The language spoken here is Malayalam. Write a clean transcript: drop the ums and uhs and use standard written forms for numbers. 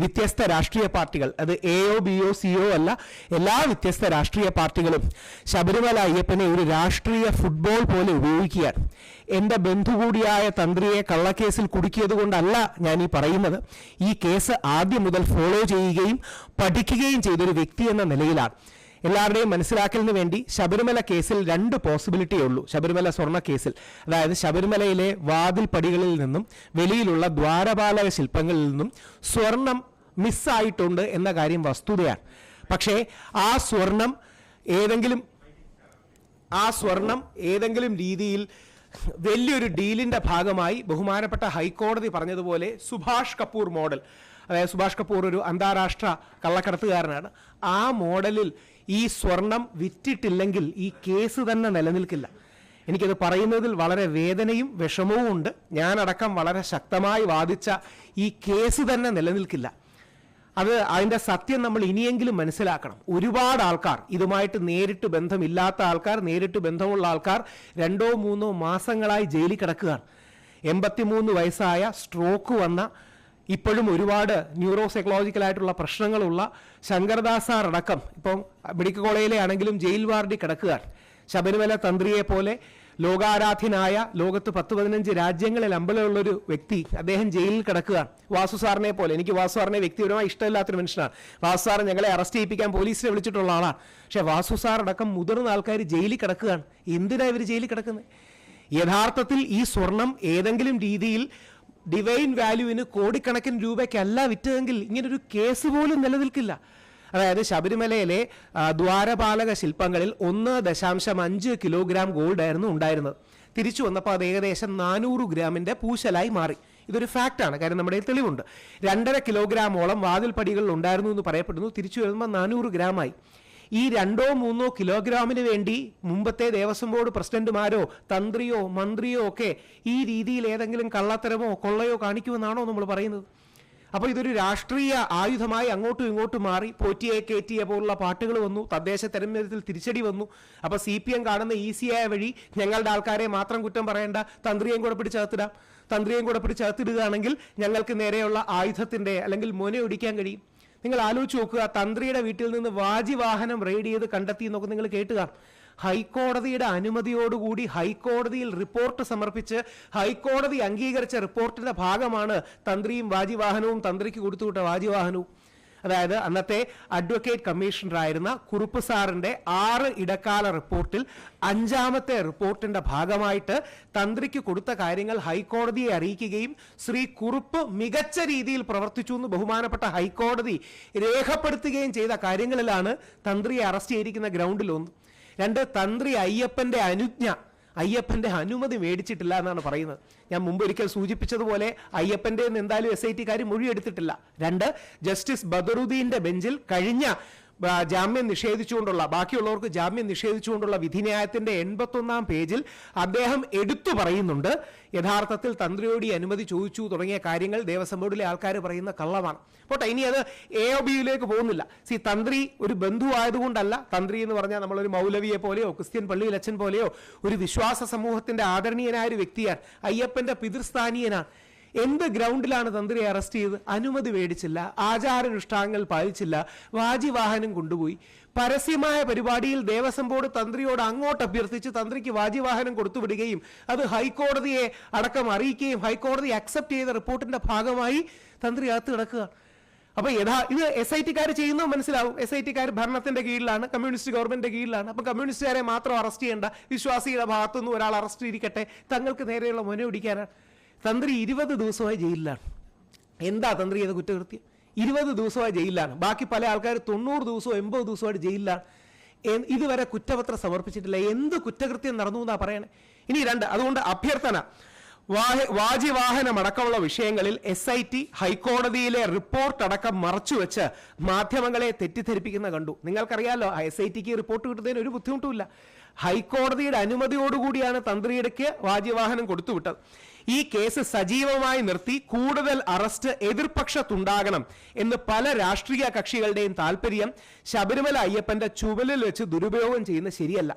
വ്യത്യസ്ത രാഷ്ട്രീയ പാർട്ടികൾ, അത് എയോ ബിയോ സിയോ അല്ല, എല്ലാ വ്യത്യസ്ത രാഷ്ട്രീയ പാർട്ടികളും ശബരിമല അയ്യപ്പനെ ഒരു രാഷ്ട്രീയ ഫുട്ബോൾ പോലെ ഉപയോഗിക്കുകയാണ്. എൻ്റെ ബന്ധു കൂടിയായ തന്ത്രിയെ കള്ളക്കേസിൽ കുടുക്കിയത് കൊണ്ടല്ല ഞാൻ ഈ പറയുന്നത്. ഈ കേസ് ആദ്യം മുതൽ ഫോളോ ചെയ്യുകയും പഠിക്കുകയും ചെയ്തൊരു വ്യക്തി എന്ന നിലയിലാണ്. എല്ലാവരുടെയും മനസ്സിലാക്കലിന് വേണ്ടി ശബരിമല കേസിൽ 2 പോസിബിലിറ്റിയേ ഉള്ളൂ. ശബരിമല സ്വർണ്ണ കേസിൽ, അതായത് ശബരിമലയിലെ വാതിൽ പടികളിൽ നിന്നും വെളിയിലുള്ള ദ്വാരപാലക ശില്പങ്ങളിൽ നിന്നും സ്വർണം മിസ്സായിട്ടുണ്ട് എന്ന കാര്യം വസ്തുതയാണ്. പക്ഷേ ആ സ്വർണം ഏതെങ്കിലും രീതിയിൽ വലിയൊരു ഡീലിൻ്റെ ഭാഗമായി ബഹുമാനപ്പെട്ട ഹൈക്കോടതി പറഞ്ഞതുപോലെ സുഭാഷ് കപൂർ മോഡൽ, അതായത് സുഭാഷ് കപൂർ ഒരു അന്താരാഷ്ട്ര കള്ളക്കടത്തുകാരനാണ്, ആ മോഡലിൽ ഈ സ്വർണം വിറ്റിട്ടില്ലെങ്കിൽ ഈ കേസ് തന്നെ നിലനിൽക്കില്ല. എനിക്കത് പറയുന്നതിൽ വളരെ വേദനയും വിഷമവും ഉണ്ട്. ഞാനടക്കം വളരെ ശക്തമായി വാദിച്ച ഈ കേസ് തന്നെ നിലനിൽക്കില്ല. അതിൻ്റെ സത്യം നമ്മൾ ഇനിയെങ്കിലും മനസ്സിലാക്കണം. ഒരുപാട് ആൾക്കാർ, ഇതുമായിട്ട് നേരിട്ട് ബന്ധമില്ലാത്ത ആൾക്കാർ, നേരിട്ട് ബന്ധമുള്ള ആൾക്കാർ 2-3 മാസങ്ങളായി ജയിലിൽ കിടക്കുകയാണ്. 83 വയസ്സായ സ്ട്രോക്ക് വന്ന, ഇപ്പോഴും ഒരുപാട് ന്യൂറോ സൈക്കോളജിക്കലായിട്ടുള്ള പ്രശ്നങ്ങളുള്ള ശങ്കർദാസ് സാർ അടക്കം ഇപ്പം മെഡിക്കൽ കോളേജിലെ ആണെങ്കിലും ജയിൽ വാർഡിൽ കിടക്കുകയാണ്. ശബരിമല തന്ത്രിയെ പോലെ ലോകാരാധ്യനായ, ലോകത്ത് 10-15 രാജ്യങ്ങളിൽ അമ്പലമുള്ളൊരു വ്യക്തി, അദ്ദേഹം ജയിലിൽ കിടക്കുകയാണ്. വാസു സാറിനെ പോലെ, എനിക്ക് വാസു സാറിനെ വ്യക്തിപരമായി ഇഷ്ടമില്ലാത്തൊരു മനുഷ്യനാണ്. വാസു സാർ ഞങ്ങളെ അറസ്റ്റ് ചെയ്യിപ്പിക്കാൻ പോലീസിനെ വിളിച്ചിട്ടുള്ള ആളാണ്. പക്ഷേ വാസു സാർ അടക്കം മുതിർന്ന ആൾക്കാർ ജയിലിൽ കിടക്കുകയാണ്. എന്തിനാണ് ഇവർ ജയിലിൽ കിടക്കുന്നത്? യഥാർത്ഥത്തിൽ ഈ സ്വർണം ഏതെങ്കിലും രീതിയിൽ ഡിവൈൻ വാല്യൂവിന് കോടിക്കണക്കിന് രൂപയ്ക്കല്ല വിറ്റതെങ്കിൽ ഇങ്ങനൊരു കേസ് പോലും നിലനിൽക്കില്ല. അതായത് ശബരിമലയിലെ ദ്വാരപാലക ശില്പങ്ങളിൽ 1.5 കിലോഗ്രാം ഗോൾഡ് ആയിരുന്നു ഉണ്ടായിരുന്നത്. തിരിച്ചു വന്നപ്പോൾ അത് ഏകദേശം 400 ഗ്രാമിൻ്റെ പൂശലായി മാറി. ഇതൊരു ഫാക്റ്റാണ്, കാര്യം നമ്മുടെ തെളിവുണ്ട്. 2.5 കിലോഗ്രാമോളം വാതിൽ പടികളിൽ ഉണ്ടായിരുന്നു എന്ന് പറയപ്പെടുന്നു. തിരിച്ചു വരുമ്പോൾ 400 ഗ്രാമായി. ഈ 2-3 കിലോഗ്രാമിന് വേണ്ടി മുമ്പത്തെ ദേവസ്വം ബോർഡ് പ്രസിഡന്റുമാരോ തന്ത്രിയോ മന്ത്രിയോ ഒക്കെ ഈ രീതിയിൽ ഏതെങ്കിലും കള്ളത്തരമോ കൊള്ളയോ കാണിക്കുമെന്നാണോ നമ്മൾ പറയുന്നത്? അപ്പോൾ ഇതൊരു രാഷ്ട്രീയ ആയുധമായി അങ്ങോട്ടും ഇങ്ങോട്ടും മാറി. പോറ്റിയെ കേറ്റിയെ പോലുള്ള പാട്ടുകൾ വന്നു, തദ്ദേശ തെരഞ്ഞെടുപ്പിൽ തിരിച്ചടി വന്നു. അപ്പോൾ CPM കാണുന്ന ഈസിയായ വഴി ഞങ്ങളുടെ ആൾക്കാരെ മാത്രം കുറ്റം പറയേണ്ട, തന്ത്രിയെയും കൂടെ പിടിച്ചകത്തിടാം. തന്ത്രിയെയും കൂടെ പിടിച്ചകത്തിടുകയാണെങ്കിൽ ഞങ്ങൾക്ക് നേരെയുള്ള ആയുധത്തിൻ്റെ അല്ലെങ്കിൽ മൊനയൊടിക്കാൻ കഴിയും. നിങ്ങൾ ആലോചിച്ച് നോക്കുക, തന്ത്രിയുടെ വീട്ടിൽ നിന്ന് വാജിവാഹനം റെയ്ഡ് ചെയ്ത് കണ്ടെത്തി എന്നൊക്കെ നിങ്ങൾ കേട്ടുക. ഹൈക്കോടതിയുടെ അനുമതിയോടുകൂടി ഹൈക്കോടതിയിൽ റിപ്പോർട്ട് സമർപ്പിച്ച് ഹൈക്കോടതി അംഗീകരിച്ച റിപ്പോർട്ടിന്റെ ഭാഗമാണ് തന്ത്രിയും വാജിവാഹനവും, തന്ത്രിക്ക് കൊടുത്തുവിട്ട വാജിവാഹനവും. അതായത് അന്നത്തെ അഡ്വക്കേറ്റ് കമ്മീഷണറായിരുന്ന കുറുപ്പ് സാറിന്റെ 6 ഇടക്കാല റിപ്പോർട്ടിൽ 5ാമത്തെ റിപ്പോർട്ടിന്റെ ഭാഗമായിട്ട് തന്ത്രിക്ക് കൊടുത്ത കാര്യങ്ങൾ ഹൈക്കോടതിയെ അറിയിക്കുകയും ശ്രീ കുറുപ്പ് മികച്ച രീതിയിൽ പ്രവർത്തിച്ചു എന്ന് ബഹുമാനപ്പെട്ട ഹൈക്കോടതി രേഖപ്പെടുത്തുകയും ചെയ്ത കാര്യങ്ങളിലാണ് തന്ത്രിയെ അറസ്റ്റ് ചെയ്തിരിക്കുന്ന ഗ്രൗണ്ടിൽ 1. 2, തന്ത്രി അയ്യപ്പന്റെ അനുമതി മേടിച്ചിട്ടില്ല എന്നാണ് പറയുന്നത്. ഞാൻ മുമ്പ് ഒരിക്കൽ സൂചിപ്പിച്ചതുപോലെ അയ്യപ്പന്റെ എന്തായാലും SIT മൊഴി എടുത്തിട്ടില്ല. 2, ജസ്റ്റിസ് ബദറുദ്ദീന്റെ ബെഞ്ചിൽ കഴിഞ്ഞ ജാമ്യം നിഷേധിച്ചുകൊണ്ടുള്ള, ബാക്കിയുള്ളവർക്ക് ജാമ്യം നിഷേധിച്ചുകൊണ്ടുള്ള വിധിന്യായത്തിന്റെ 81ാം പേജിൽ അദ്ദേഹം എടുത്തു പറയുന്നുണ്ട്, യഥാർത്ഥത്തിൽ തന്ത്രിയോട് അനുമതി ചോദിച്ചു തുടങ്ങിയ കാര്യങ്ങൾ ദേവസ്വം ബോർഡിലെ ആൾക്കാർ പറയുന്ന കള്ളമാണ്. പോട്ടെ, ഇനി അത് AOBയിലേക്ക് പോകുന്നില്ല. തന്ത്രി ഒരു ബന്ധു ആയതുകൊണ്ടല്ല. തന്ത്രി എന്ന് പറഞ്ഞാൽ നമ്മളൊരു മൗലവിയെ പോലെയോ ക്രിസ്ത്യൻ പള്ളിയിൽ അച്ഛൻ പോലെയോ ഒരു വിശ്വാസ സമൂഹത്തിന്റെ ആദരണീയനായ ഒരു വ്യക്തിയാണ്, അയ്യപ്പന്റെ പിതൃസ്ഥാനീയനാണ്. എന്ത് ഗ്രൗണ്ടിലാണ് തന്ത്രിയെ അറസ്റ്റ് ചെയ്ത്? അനുമതി മേടിച്ചില്ല, ആചാരാനുഷ്ഠാനങ്ങൾ പാലിച്ചില്ല, വാജിവാഹനം കൊണ്ടുപോയി. പരസ്യമായ പരിപാടിയിൽ ദേവസ്വം ബോർഡ് തന്ത്രിയോട് അങ്ങോട്ട് അഭ്യർത്ഥിച്ച് തന്ത്രിക്ക് വാജിവാഹനം കൊടുത്തുവിടുകയും അത് ഹൈക്കോടതിയെ അടക്കം അറിയിക്കുകയും ഹൈക്കോടതി അക്സെപ്റ്റ് ചെയ്ത റിപ്പോർട്ടിന്റെ ഭാഗമായി തന്ത്രി അകത്ത് കിടക്കുക. അപ്പോൾ ഇത് SIT ചെയ്യുന്നത് മനസ്സിലാവും. SIT ഭരണത്തിന്റെ കീഴിലാണ്, കമ്മ്യൂണിസ്റ്റ് ഗവൺമെന്റിന്റെ കീഴിലാണ്. അപ്പം കമ്മ്യൂണിസ്റ്റുകാരെ മാത്രം അറസ്റ്റ് ചെയ്യേണ്ട, വിശ്വാസിയുടെ ഭാഗത്തുനിന്ന് ഒരാൾ അറസ്റ്റ് ഇരിക്കട്ടെ, തങ്ങൾക്ക് നേരെയുള്ള മുന പിടിക്കാനാണ്. തന്ത്രി 20 ദിവസമായി ജയിലിലാണ്. എന്താ തന്ത്രി ചെയ്ത കുറ്റകൃത്യം? 20 ദിവസമായി ജയിലിലാണ്. ബാക്കി പല ആൾക്കാർ 90 ദിവസവും 80 ദിവസമായിട്ട് ജയിലിലാണ്. ഇതുവരെ കുറ്റപത്രം സമർപ്പിച്ചിട്ടില്ല. എന്ത് കുറ്റകൃത്യം നടന്നു എന്നാ പറയണേ? ഇനി 2, അതുകൊണ്ട് അഭ്യർത്ഥന, വാജിവാഹനമടക്കമുള്ള വിഷയങ്ങളിൽ SIT ഹൈക്കോടതിയിലെ റിപ്പോർട്ട് അടക്കം മറച്ചുവെച്ച് മാധ്യമങ്ങളെ തെറ്റിദ്ധരിപ്പിക്കുന്ന കണ്ടു. നിങ്ങൾക്കറിയാലോ, SITക്ക് റിപ്പോർട്ട് കിട്ടുന്നതിന് ഒരു ബുദ്ധിമുട്ടുമില്ല. ഹൈക്കോടതിയുടെ അനുമതിയോടുകൂടിയാണ് തന്ത്രിയിടയ്ക്ക് വാജിവാഹനം കൊടുത്തുവിട്ടത്. ഈ കേസ് സജീവമായി നിർത്തി കൂടുതൽ അറസ്റ്റ് എതിർപക്ഷത്തുണ്ടാകണം എന്ന് പല രാഷ്ട്രീയ കക്ഷികളുടെയും താല്പര്യം ശബരിമല അയ്യപ്പന്റെ ചുവലിൽ വെച്ച് ദുരുപയോഗം ചെയ്യുന്നത് ശരിയല്ല.